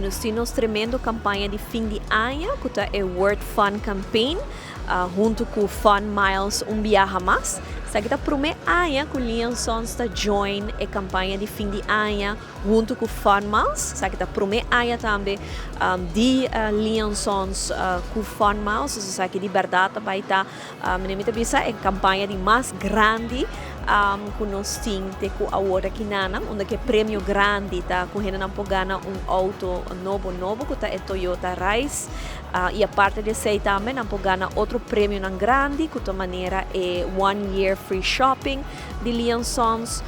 nós temos tremendo campanha de fim de ano, que é World Fun Campaign, junto com o Fun Miles Viaja Mais. Sa kita prome ano que Ling Sons está join a campanha de fim de ano junto com o Fun Miles. Sa kita prome ano também de Ling Sons com o Fun Miles. Sa que de verdade vai estar menina bisa a campanha de mais grande que nós temos com a outra que nana, onde que premio grandi tá com gente não pode ganhar auto novo que tá é Toyota Rise. E a parte de sei também não pode ganhar outro prêmio não grande, que de maneira é 1 year free shopping de Ling Sons.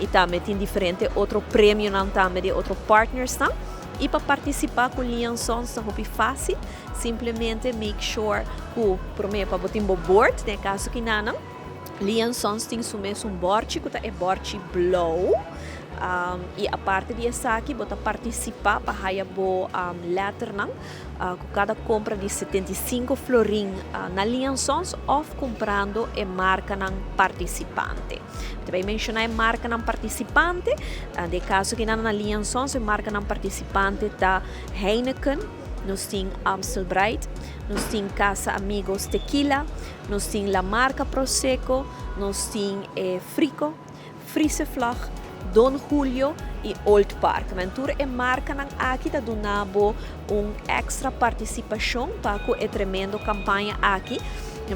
E também tem diferente outro prêmio não também de outro partners não. E para participar com Ling Sons é fácil, simplesmente make sure que primeiro para botar no board, no caso que não. Ling Sons tem mesmo board, que é board blow. E a parte disso aqui, bota participar para ganhar letter não, com cada compra de 75 florin na Ling Sons ou comprando a marca não participante. Também mencionar a marca não participante, de caso que na Ling Sons a marca não participante está Heineken, nós temos Amstel Bright, nós temos Casa Amigos Tequila, nós temos La Marca Prosecco, nós temos Frico, Friseflag, Don Julio e Old Park. Mentura é marca nang aqui tá donando extra participação para com a tremendo campanha aqui.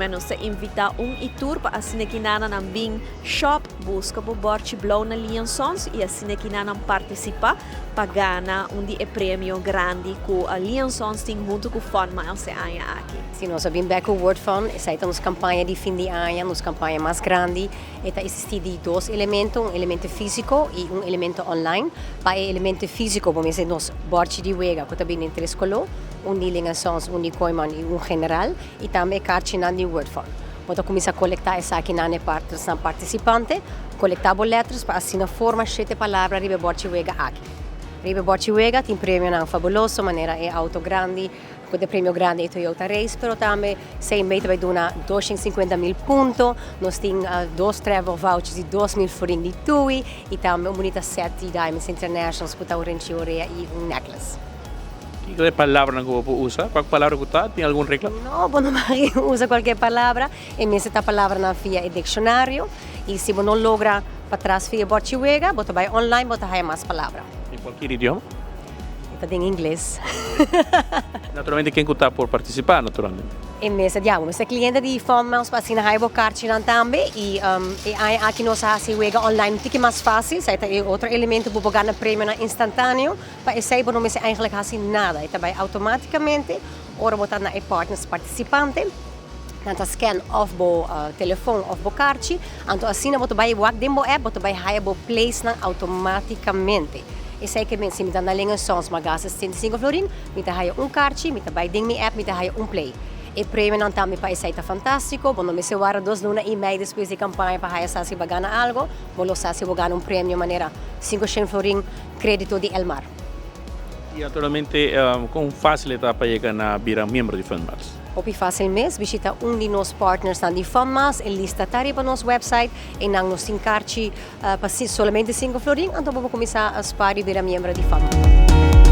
Nós invita tour para assim que nana nang bing shop busca o board blow na Ling Sons e assim que nana participa para ganhar de premio grande que a Ling Sons tem junto com o Fun Miles aqui. Sim, nós sabemos que o World Fun é uma campanha de fim de ano, uma campanha mais grande. Existe de dois elementos, elemento físico e elemento online. Para o elemento físico, vamos dizer, nós board de wega, que também tem 3 colores, de Ling Sons, de Koiman e general, e também cartinha de World Fun. Vamos começar a coletar essa aqui na participante, coletar letras para assim na forma 7 palavras de board de wega aqui. Ribe board wega tem prêmio não fabuloso, maneira é auto grande, com o prêmio grande é Toyota Race, pero também sei meio vai dar 250.000 pontos, nós temos 2 travel vouchers de 2.000 florin de TUI e também uma 7 Diamonds Internationals com o Renchiorea e necklace. ¿Qué palabra que usa? ¿Cuál palabra que está? ¿Tiene alguna regla? No, bueno, usa cualquier palabra. En esta palabra na fia é diccionário e se você não logra para trás fia board wega, você vai online, você vai mais palavras. ¿En cualquier idioma? Está em inglês. Naturalmente, quem está por participar, naturalmente. E mesa diamo, mesa cliente di Fondmails para sina haibo carci nan Tambe e aqui nós hasi wega online tiki mais fácil, sai é outro elemento para ganhar prêmio na instantâneo, para esse não mesa eigenlijk hasi nada, eta vai automaticamente ora botar na partners participante. Nanta scan of bo telefone of bo carci, anto assim boto vai wak dembo app, boto vai haibo place na automaticamente. E sei que se me dá na Ling Sons magasa 75 florin, me tá haia carci, me tá vai ding me app, me tá haia play. E prêmio não também para esse é fantástico, quando me separar 2 luna e meia depois da campanha para haia se vai ganhar algo, vou se vou ganhar prêmio maneira 500 florin crédito de Elmar. E naturalmente, com facilidade para chegar na vira membro de Fun Miles. Hopi fácil mês, visita de nos partners na de Fun Miles, e lista tari para nosso website, e nang nos encarci para somente 5 florin, então vamos começar a spari vira membro de Fun Miles.